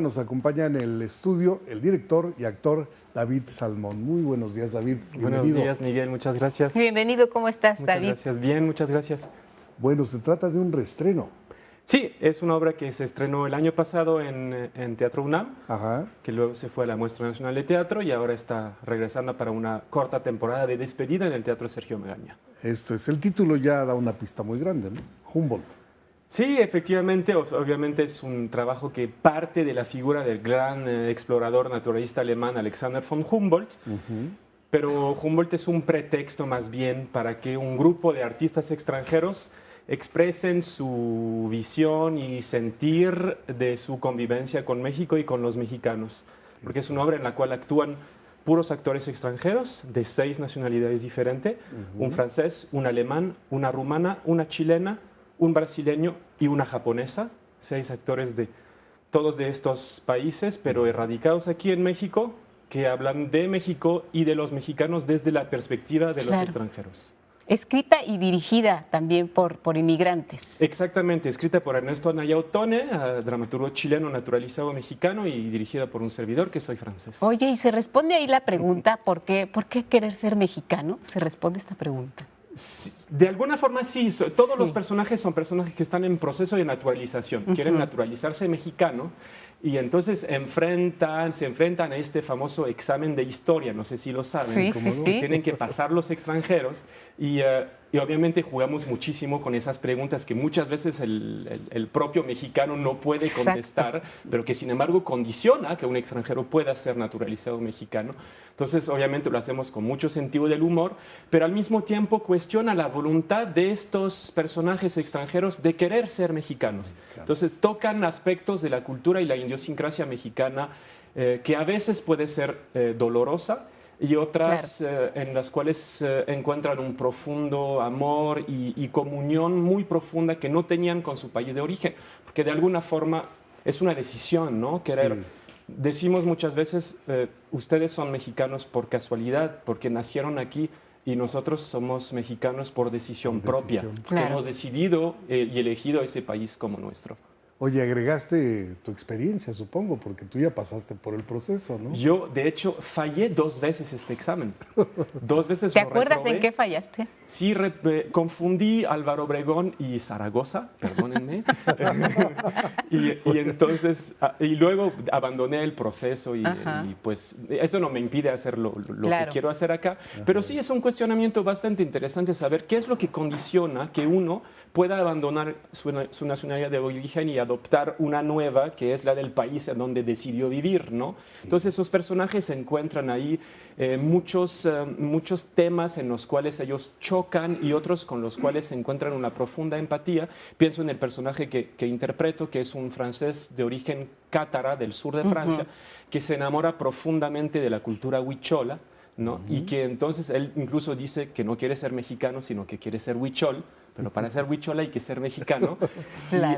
Nos acompaña en el estudio el director y actor David Salmón. Muy buenos días, David. Bienvenido. Buenos días, Miguel. Muchas gracias. Bienvenido. ¿Cómo estás, muchas David? Gracias. Bien, muchas gracias. Bueno, se trata de un reestreno. Sí, es una obra que se estrenó el año pasado en Teatro UNAM, que luego se fue a la Muestra Nacional de Teatro y ahora está regresando para una corta temporada de despedida en el Teatro Sergio Magaña. Esto es, el título ya da una pista muy grande, ¿no? Humboldt. Sí, efectivamente, obviamente es un trabajo que parte de la figura del gran explorador naturalista alemán Alexander von Humboldt, pero Humboldt es un pretexto más bien para que un grupo de artistas extranjeros expresen su visión y sentir de su convivencia con México y con los mexicanos, porque es una obra en la cual actúan puros actores extranjeros de 6 nacionalidades diferentes, un francés, un alemán, una rumana, una chilena, un brasileño y una japonesa, 6 actores de todos de estos países, pero erradicados aquí en México, que hablan de México y de los mexicanos desde la perspectiva de los extranjeros. Escrita y dirigida también por inmigrantes. Exactamente, escrita por Ernesto Anaya Ottone, dramaturgo chileno naturalizado mexicano, y dirigida por un servidor que soy francés. Oye, y se responde ahí la pregunta, ¿por qué querer ser mexicano? Se responde esta pregunta. De alguna forma sí, todos los personajes son personajes que están en proceso de naturalización, quieren naturalizarse mexicanos y entonces se enfrentan a este famoso examen de historia, no sé si lo saben, que tienen que pasar los extranjeros y obviamente jugamos muchísimo con esas preguntas que muchas veces el propio mexicano no puede contestar, pero que sin embargo condiciona que un extranjero pueda ser naturalizado mexicano. Entonces obviamente lo hacemos con mucho sentido del humor, pero al mismo tiempo cuestiona la voluntad de estos personajes extranjeros de querer ser mexicanos. Entonces tocan aspectos de la cultura y la idiosincrasia mexicana que a veces puede ser dolorosa, y otras en las cuales encuentran un profundo amor y comunión muy profunda que no tenían con su país de origen, porque de alguna forma es una decisión, ¿no? Querer. Decimos muchas veces, ustedes son mexicanos por casualidad, porque nacieron aquí, y nosotros somos mexicanos por decisión propia, que hemos decidido y elegido ese país como nuestro. Oye, agregaste tu experiencia, supongo, porque tú ya pasaste por el proceso, ¿no? Yo, de hecho, fallé 2 veces este examen. 2 veces ¿Te lo acuerdas reprobé. en qué fallaste? Sí, confundí Álvaro Obregón y Zaragoza, perdónenme. y entonces, y luego abandoné el proceso y pues eso no me impide hacer lo que quiero hacer acá. Pero sí es un cuestionamiento bastante interesante saber qué es lo que condiciona que uno pueda abandonar su nacionalidad de origen y adoptar una nueva, que es la del país en donde decidió vivir, ¿no? Entonces esos personajes encuentran ahí muchos temas en los cuales ellos chocan y otros con los cuales encuentran una profunda empatía. Pienso en el personaje que interpreto, que es un francés de origen cátara del sur de Francia, que se enamora profundamente de la cultura huichola, ¿no? Y que entonces él incluso dice que no quiere ser mexicano, sino que quiere ser huichol, pero para ser huichol hay que ser mexicano.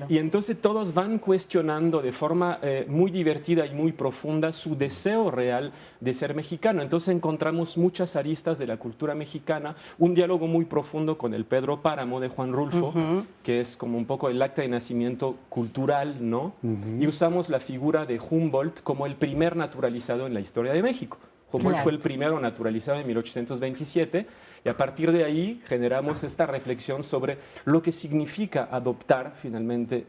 Y entonces todos van cuestionando de forma muy divertida y muy profunda su deseo real de ser mexicano. Entonces encontramos muchas aristas de la cultura mexicana, un diálogo muy profundo con el Pedro Páramo de Juan Rulfo, que es como un poco el acta de nacimiento cultural, ¿no? Y usamos la figura de Humboldt como el primer naturalizado en la historia de México. Humboldt fue el primero naturalizado en 1827 y a partir de ahí generamos esta reflexión sobre lo que significa adoptar finalmente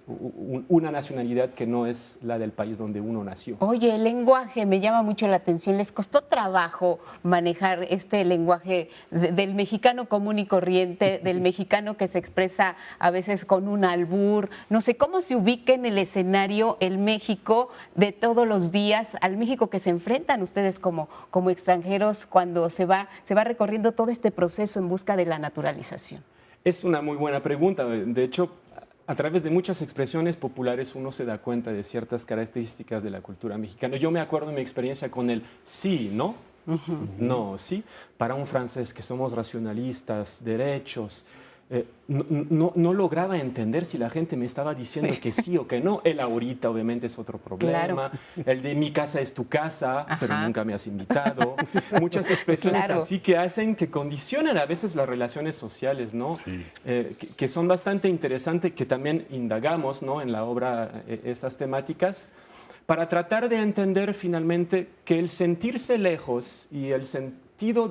una nacionalidad que no es la del país donde uno nació. Oye, el lenguaje me llama mucho la atención. ¿Les costó trabajo manejar este lenguaje del mexicano común y corriente, del mexicano que se expresa a veces con un albur? No sé, ¿cómo se ubica en el escenario el México de todos los días, al México que se enfrentan ustedes como extranjeros cuando se va recorriendo todo este proceso en busca de la naturalización? Es una muy buena pregunta. De hecho, a través de muchas expresiones populares uno se da cuenta de ciertas características de la cultura mexicana. Yo me acuerdo de mi experiencia con el sí, ¿no? No, sí. Para un francés que somos racionalistas, derechos, no lograba entender si la gente me estaba diciendo que sí o que no. El ahorita obviamente es otro problema. El de mi casa es tu casa, pero nunca me has invitado. Muchas expresiones así que hacen, que condicionan a veces las relaciones sociales, ¿no? Que son bastante interesantes, que también indagamos, ¿no? En la obra esas temáticas. para tratar de entender finalmente que el sentirse lejos y el sentido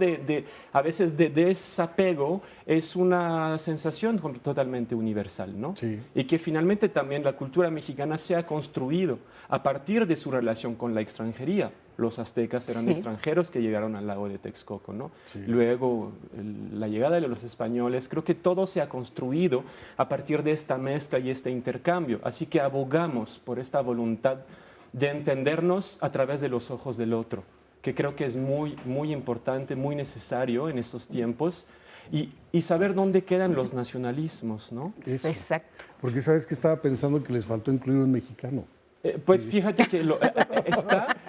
a veces de desapego es una sensación totalmente universal, ¿no? Sí. Y que finalmente también la cultura mexicana se ha construido a partir de su relación con la extranjería. Los aztecas eran extranjeros que llegaron al lago de Texcoco, ¿no? Sí. Luego la llegada de los españoles, creo que todo se ha construido a partir de esta mezcla y este intercambio. Así que abogamos por esta voluntad de entendernos a través de los ojos del otro, que creo que es muy, muy importante, muy necesario en estos tiempos, y saber dónde quedan los nacionalismos, ¿no? Eso. Exacto. Porque sabes que estaba pensando que les faltó incluir un mexicano. Pues fíjate que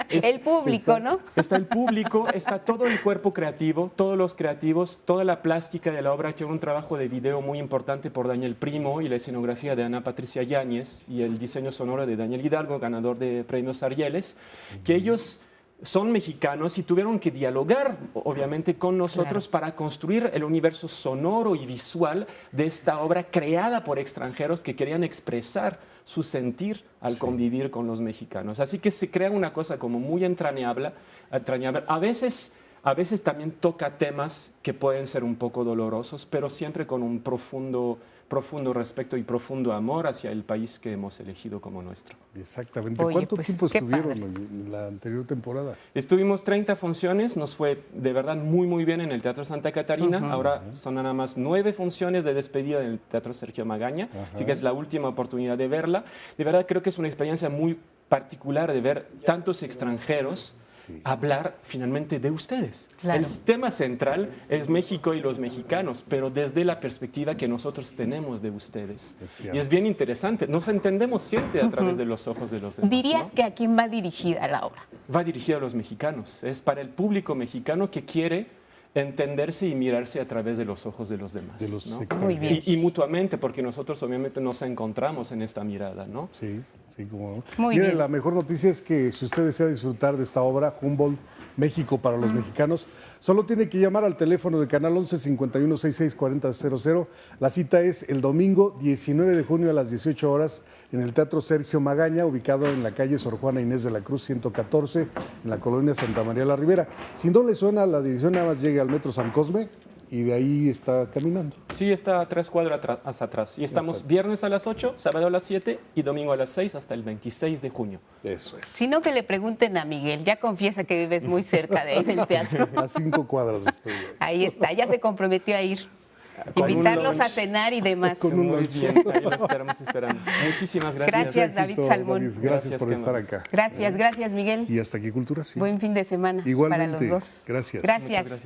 El público, ¿no? Está el público, está todo el cuerpo creativo, todos los creativos, toda la plástica de la obra. Tiene un trabajo de video muy importante por Daniel Primo y la escenografía de Ana Patricia Yáñez y el diseño sonoro de Daniel Hidalgo, ganador de premios Arieles, que ellos son mexicanos y tuvieron que dialogar, obviamente, con nosotros para construir el universo sonoro y visual de esta obra creada por extranjeros que querían expresar su sentir al convivir con los mexicanos. Así que se crea una cosa como muy entrañable. A veces también toca temas que pueden ser un poco dolorosos, pero siempre con un profundo respeto y profundo amor hacia el país que hemos elegido como nuestro. Exactamente. Oye, ¿Cuánto pues, tiempo qué estuvieron padre. en la anterior temporada? Estuvimos 30 funciones, nos fue de verdad muy, muy bien en el Teatro Santa Catarina. Ahora son nada más 9 funciones de despedida en el Teatro Sergio Magaña, así que es la última oportunidad de verla. De verdad creo que es una experiencia muy particular de ver tantos extranjeros hablar finalmente de ustedes. Claro. El tema central es México y los mexicanos, pero desde la perspectiva que nosotros tenemos de ustedes. Y es bien interesante, nos entendemos siempre a través de los ojos de los demás. ¿Dirías ¿no? que a quién va dirigida la obra? Va dirigida a los mexicanos, es para el público mexicano que quiere entenderse y mirarse a través de los ojos de los demás. De los ¿no? extranjeros. Muy bien. Y mutuamente, porque nosotros obviamente nos encontramos en esta mirada, ¿no? Sí, sí, como no. Muy Miren, bien. la mejor noticia es que si usted desea disfrutar de esta obra, Humboldt, México para los mexicanos, solo tiene que llamar al teléfono de Canal 11 51 66 40 00. La cita es el domingo 19 de junio a las 18 horas en el Teatro Sergio Magaña, ubicado en la calle Sor Juana Inés de la Cruz 114, en la colonia Santa María la Ribera. Si no le suena la dirección, nada más llegue al Metro San Cosme y de ahí está caminando. Sí, está a 3 cuadras hacia atrás. Y estamos Exacto. viernes a las 8, sábado a las 7 y domingo a las 6 hasta el 26 de junio. Eso es. Sino que le pregunten a Miguel, ya confiesa que vives muy cerca de ahí del teatro. A 5 cuadras estoy. Ahí está, ya se comprometió a ir. Con un Invitarlos a lunch. cenar y demás. Con un Muy lunch. bien, ahí lo estaremos esperando. Muchísimas gracias. Gracias, David Éxito, Salmón. Gracias, Gracias, por qué estar amables. acá. Gracias, Miguel. Y hasta aquí Cultura, sí. Buen fin de semana Igualmente. para los dos. Gracias. Gracias. Muchas gracias.